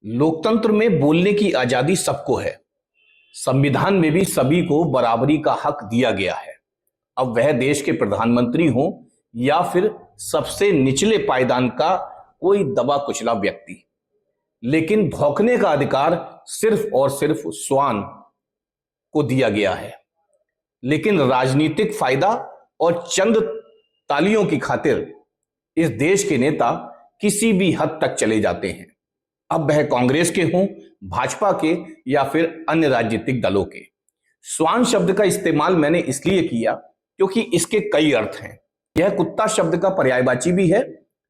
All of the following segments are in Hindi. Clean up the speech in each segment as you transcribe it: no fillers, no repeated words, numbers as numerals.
लोकतंत्र में बोलने की आजादी सबको है। संविधान में भी सभी को बराबरी का हक दिया गया है। अब वह देश के प्रधानमंत्री हों या फिर सबसे निचले पायदान का कोई दबा कुचला व्यक्ति, लेकिन भौंकने का अधिकार सिर्फ और सिर्फ श्वान को दिया गया है। लेकिन राजनीतिक फायदा और चंद तालियों की खातिर इस देश के नेता किसी भी हद तक चले जाते हैं। अब वह कांग्रेस के हों, भाजपा के या फिर अन्य राजनीतिक दलों के। श्वान शब्द का इस्तेमाल मैंने इसलिए किया क्योंकि इसके कई अर्थ हैं। यह कुत्ता शब्द का पर्यायवाची भी है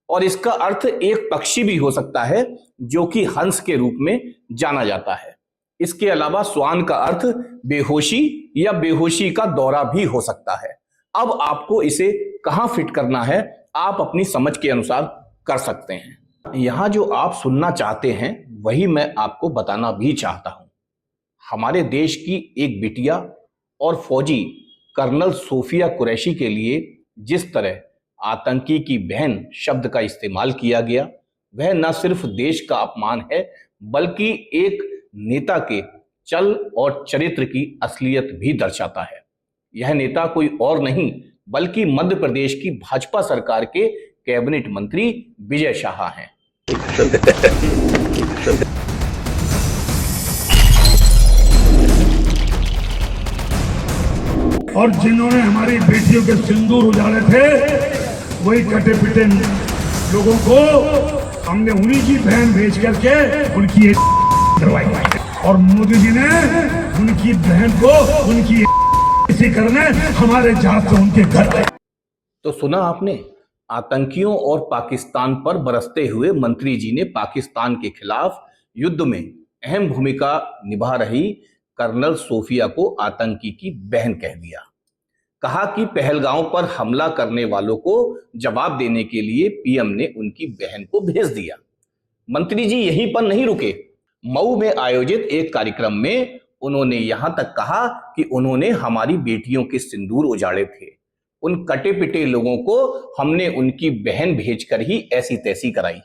और इसका अर्थ एक पक्षी भी हो सकता है जो कि हंस के रूप में जाना जाता है। इसके अलावा श्वान का अर्थ बेहोशी या बेहोशी का दौरा भी हो सकता है। अब आपको इसे कहां फिट करना है, आप अपनी समझ के अनुसार कर सकते हैं। यहां जो आप सुनना चाहते हैं वही मैं आपको बताना भी चाहता हूं। हमारे देश की एक बिटिया और फौजी कर्नल सोफिया कुरैशी के लिए जिस तरह आतंकी की बहन शब्द का इस्तेमाल किया गया, वह न सिर्फ देश का अपमान है बल्कि एक नेता के चल और चरित्र की असलियत भी दर्शाता है। यह नेता कोई और नहीं बल्कि मध्य प्रदेश की भाजपा सरकार के कैबिनेट मंत्री विजय शाह हैं। और जिन्होंने हमारी बेटियों के सिंदूर उजाड़े थे, वही कटे पिटे लोगों को हमने उन्हीं की बहन भेज करके उनकी करवाई। और मोदी जी ने उनकी बहन को उनकी इसी करने हमारे जात से उनके घर। तो सुना आपने, आतंकियों और पाकिस्तान पर बरसते हुए मंत्री जी ने पाकिस्तान के खिलाफ युद्ध में अहम भूमिका निभा रही कर्नल सोफिया को आतंकी की बहन कह दिया। कहा कि पहलगांव पर हमला करने वालों को जवाब देने के लिए पीएम ने उनकी बहन को भेज दिया। मंत्री जी यहीं पर नहीं रुके। मऊ में आयोजित एक कार्यक्रम में उन्होंने यहां तक कहा कि उन्होंने हमारी बेटियों के सिंदूर उजाड़े थे। उन कटे पिटे लोगों को हमने उनकी बहन भेजकर ही ऐसी तैसी कराई।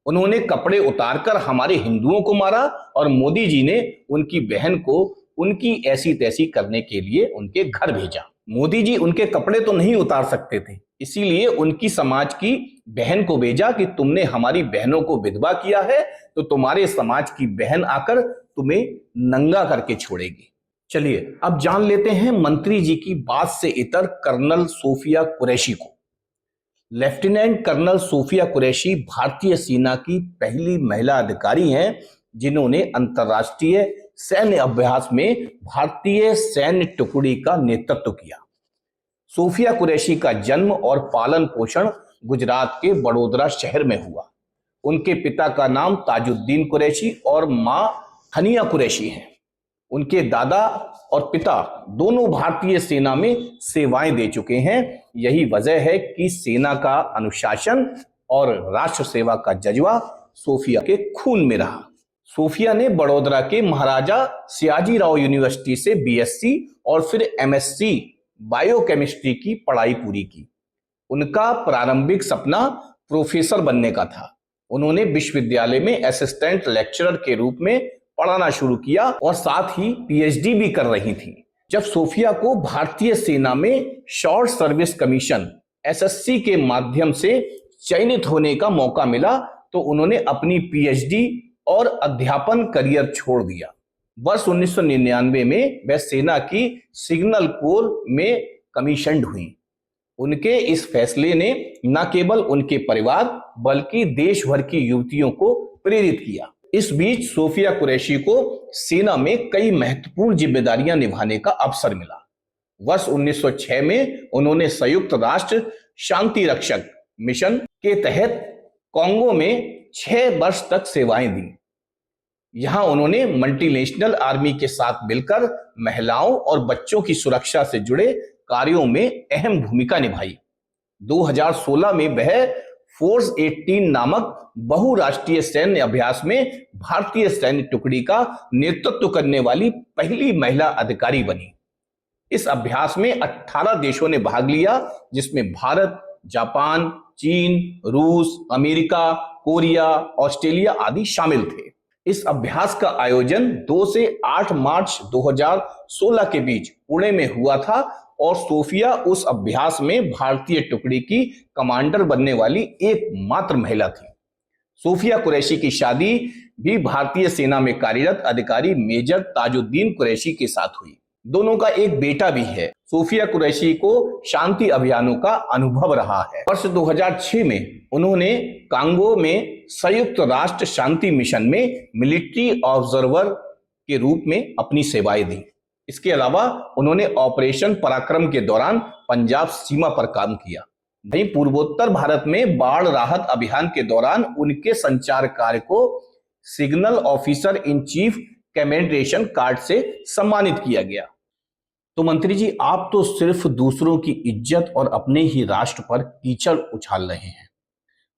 उन्होंने कपड़े उतारकर हमारे हिंदुओं को मारा और मोदी जी ने उनकी बहन को उनकी ऐसी तैसी करने के लिए उनके घर भेजा। मोदी जी उनके कपड़े तो नहीं उतार सकते थे, इसीलिए उनकी समाज की बहन को भेजा कि तुमने हमारी बहनों को विधवा किया है तो तुम्हारे समाज की बहन आकर तुम्हें नंगा करके छोड़ेगी। चलिए अब जान लेते हैं मंत्री जी की बात से इतर कर्नल सोफिया कुरैशी को। लेफ्टिनेंट कर्नल सोफिया कुरैशी भारतीय सेना की पहली महिला अधिकारी हैं जिन्होंने अंतर्राष्ट्रीय सैन्य अभ्यास में भारतीय सैन्य टुकड़ी का नेतृत्व किया। सोफिया कुरैशी का जन्म और पालन पोषण गुजरात के बड़ोदरा शहर में हुआ। उनके पिता का नाम ताजुद्दीन कुरैशी और मां हनिया कुरैशी है। उनके दादा और पिता दोनों भारतीय सेना में सेवाएं दे चुके हैं। यही वजह है कि सेना का अनुशासन और राष्ट्र सेवा का जज्बा सोफिया के खून में रहा। सोफिया ने बड़ोदरा के महाराजा सयाजीराव यूनिवर्सिटी से बीएससी और फिर एमएससी बायोकेमिस्ट्री की पढ़ाई पूरी की। उनका प्रारंभिक सपना प्रोफेसर बनने का था। उन्होंने विश्वविद्यालय में असिस्टेंट लेक्चरर के रूप में पढ़ाना शुरू किया और साथ ही पीएचडी भी कर रही थी। जब सोफिया को भारतीय सेना में शॉर्ट सर्विस कमीशन एसएससी के माध्यम से चयनित होने का मौका मिला तो उन्होंने अपनी पीएचडी और अध्यापन करियर छोड़ दिया। वर्ष 1999 में वह सेना की सिग्नल कोर में कमीशन्ड हुई। उनके इस फैसले ने न केवल उनके परिवार बल्कि देश भर की युवतियों को प्रेरित किया। इस बीच सोफिया कुरैशी को सेना में कई महत्वपूर्ण जिम्मेदारियां निभाने का अवसर मिला। वर्ष 1906 में उन्होंने संयुक्त राष्ट्र शांति रक्षक मिशन के तहत कांगो में 6 वर्ष तक सेवाएं दी। यहां उन्होंने मल्टीनेशनल आर्मी के साथ मिलकर महिलाओं और बच्चों की सुरक्षा से जुड़े कार्यों में अहम भूमिका निभाई। 2016 में वह फोर्स 18 नामक बहुराष्ट्रीय सैन्य अभ्यास में भारतीय सैन्य टुकड़ी का नेतृत्व करने वाली पहली महिला अधिकारी बनी। इस अभ्यास में 18 देशों ने भाग लिया, जिसमें भारत, जापान, चीन, रूस, अमेरिका, कोरिया, ऑस्ट्रेलिया आदि शामिल थे। इस अभ्यास का आयोजन 2 से 8 मार्च 2016 के बीच पुणे में हुआ था और सोफिया उस अभ्यास में भारतीय टुकड़ी की कमांडर बनने वाली एकमात्र महिला थी। सोफिया कुरैशी की शादी भी भारतीय सेना में कार्यरत अधिकारी मेजर ताजुद्दीन कुरैशी के साथ हुई। दोनों का एक बेटा भी है। सोफिया कुरैशी को शांति अभियानों का अनुभव रहा है। वर्ष 2006 में उन्होंने कांगो में संयुक्त राष्ट्र शांति मिशन में मिलिट्री ऑब्जर्वर के रूप में अपनी सेवाएं दी। इसके अलावा उन्होंने ऑपरेशन पराक्रम के दौरान पंजाब सीमा पर काम किया। वहीं पूर्वोत्तर भारत में बाढ़ राहत अभियान के दौरान उनके संचार कार्य को signal officer in chief commendation card से सम्मानित किया गया। तो मंत्री जी, आप तो सिर्फ दूसरों की इज्जत और अपने ही राष्ट्र पर कीचड़ उछाल रहे हैं।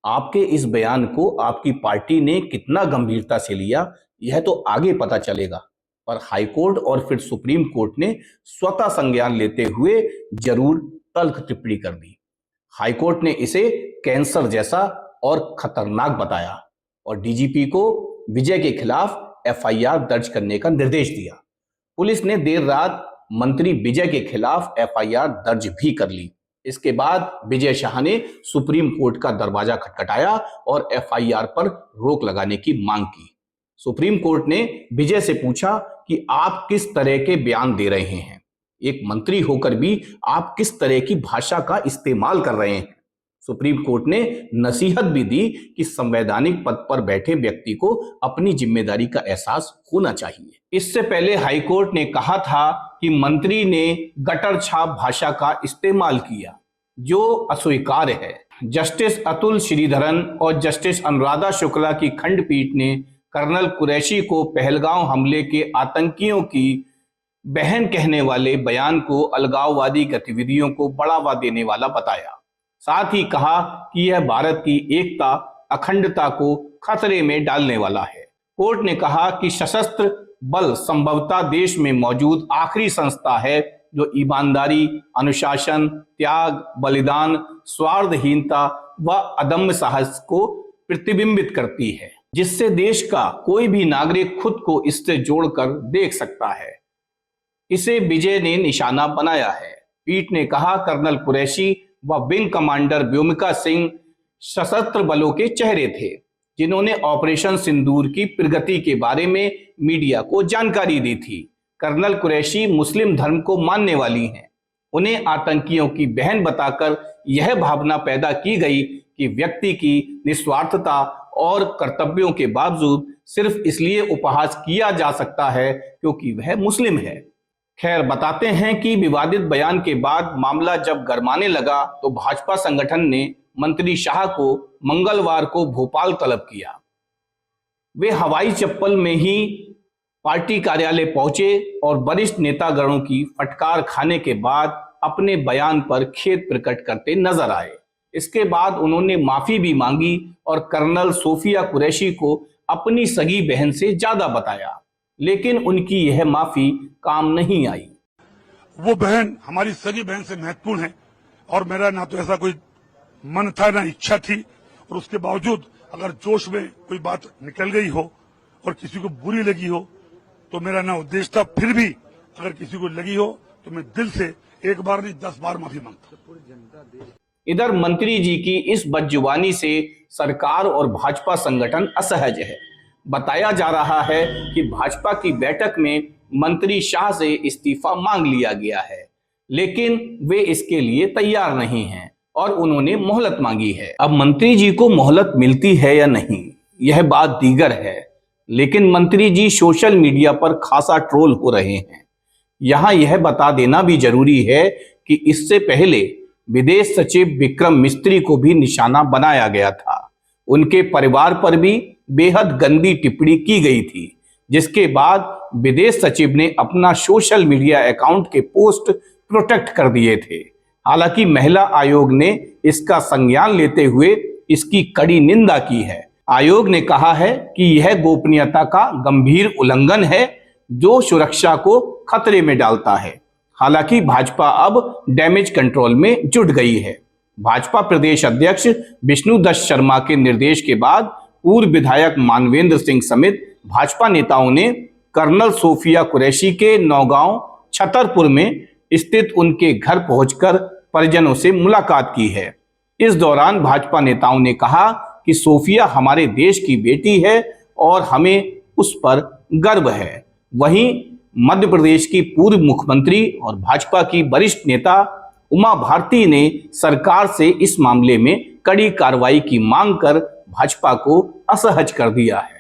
आपके इस बयान को आपकी पार्टी ने कितना गंभीरता से लिया, यह तो आगे पता चलेगा, पर हाईकोर्ट और फिर सुप्रीम कोर्ट ने स्वतः संज्ञान लेते हुए जरूर तल्ख टिप्पणी कर दी। हाईकोर्ट ने इसे कैंसर जैसा और खतरनाक बताया और डीजीपी को विजय के खिलाफ एफआईआर दर्ज करने का निर्देश दिया। पुलिस ने देर रात मंत्री विजय के खिलाफ एफआईआर दर्ज भी कर ली। इसके बाद विजय शाह ने सुप्रीम कोर्ट का दरवाजा खटखटाया और एफआईआर पर रोक लगाने की मांग की। सुप्रीम कोर्ट ने विजय से पूछा कि आप किस तरह के बयान दे रहे हैं, एक मंत्री होकर भी आप किस तरह की भाषा का इस्तेमाल कर रहे हैं। सुप्रीम कोर्ट ने नसीहत भी दी कि संवैधानिक पद पर बैठे व्यक्ति को अपनी जिम्मेदारी का एहसास होना चाहिए। इससे पहले हाईकोर्ट ने कहा था कि मंत्री ने गटर छाप भाषा का इस्तेमाल किया, जो अस्वीकार्य है। जस्टिस अतुल श्रीधरन और जस्टिस अनुराधा शुक्ला की खंडपीठ ने कर्नल कुरैशी को पहलगांव हमले के आतंकियों की बहन कहने वाले बयान को अलगाववादी गतिविधियों को बढ़ावा देने वाला बताया। साथ ही कहा कि यह भारत की एकता अखंडता को खतरे में डालने वाला है। कोर्ट ने कहा कि सशस्त्र बल संभवतः देश में मौजूद आखिरी संस्था है जो ईमानदारी, अनुशासन, त्याग, बलिदान, स्वार्थहीनता व अदम्य साहस को प्रतिबिंबित करती है, जिससे देश का कोई भी नागरिक खुद को इससे जोड़कर देख सकता है। इसे विजय ने निशाना बनाया है। पीठ ने कहा कर्नल कुरैशी व विंग कमांडर व्योमिका सिंह सशस्त्र बलों के चेहरे थे, जिन्होंने ऑपरेशन सिंदूर की प्रगति के बारे में मीडिया को जानकारी दी थी। कर्नल कुरैशी मुस्लिम धर्म को मानने वाली हैं। उन्हें आतंकियों की बहन बताकर यह भावना पैदा की गई कि व्यक्ति की निस्वार्थता और कर्तव्यों के बावजूद सिर्फ इसलिए उपहास किया जा सकता है क्योंकि वह मुस्लिम है। खैर, बताते हैं कि विवादित बयान के बाद मामला जब गरमाने लगा तो भाजपा संगठन ने मंत्री शाह को मंगलवार को भोपाल तलब किया। वे हवाई चप्पल में ही पार्टी कार्यालय पहुंचे और वरिष्ठ नेतागणों की फटकार खाने के बाद अपने बयान पर खेद प्रकट करते नजर आए। इसके बाद उन्होंने माफी भी मांगी और कर्नल सोफिया कुरैशी को अपनी सगी बहन से ज्यादा बताया, लेकिन उनकी यह माफी काम नहीं आई। वो बहन हमारी सगी बहन से महत्वपूर्ण है और मेरा ना तो ऐसा कोई मन था ना इच्छा थी, और उसके बावजूद अगर जोश में कोई बात निकल गई हो और किसी को बुरी लगी हो तो मेरा ना उद्देश्य था। फिर भी अगर किसी को लगी हो तो मैं दिल से एक बार नहीं 10 बार माफी मांगता। इधर मंत्री जी की इस बदजुबानी से सरकार और भाजपा संगठन असहज है। बताया जा रहा है कि भाजपा की बैठक में मंत्री शाह से इस्तीफा मांग लिया गया है, लेकिन वे इसके लिए तैयार नहीं हैं और उन्होंने मोहलत मांगी है। अब मंत्री जी को मोहलत मिलती है या नहीं, यह बात दीगर है, लेकिन मंत्री जी सोशल मीडिया पर खासा ट्रोल हो रहे हैं। यहाँ यह बता देना भी जरूरी है कि इससे पहले विदेश सचिव विक्रम मिस्त्री को भी निशाना बनाया गया था। उनके परिवार पर भी बेहद गंदी टिप्पणी की गई थी, जिसके बाद विदेश सचिव ने अपना सोशल मीडिया अकाउंट के पोस्ट प्रोटेक्ट कर दिए थे। हालांकि महिला आयोग ने इसका संज्ञान लेते हुए इसकी कड़ी निंदा की है। आयोग ने कहा है कि यह गोपनीयता का गंभीर उल्लंघन है जो सुरक्षा को खतरे में डालता है। हालांकि भाजपा अब डैमेज कंट्रोल में जुट गई है। भाजपा प्रदेश अध्यक्ष विष्णुदत्त शर्मा के निर्देश के बाद पूर्व विधायक मानवेंद्र सिंह समेत भाजपा नेताओं ने कर्नल सोफिया कुरैशी के नौगांव छतरपुर में स्थित उनके घर पहुंचकर परिजनों से मुलाकात की है। इस दौरान भाजपा नेताओं ने कहा कि सोफिया हमारे देश की बेटी है और हमें उस पर गर्व है। वहीं मध्य प्रदेश की पूर्व मुख्यमंत्री और भाजपा की वरिष्ठ नेता उमा भारती ने सरकार से इस मामले में कड़ी कार्रवाई की मांग कर भाजपा को असहज कर दिया है।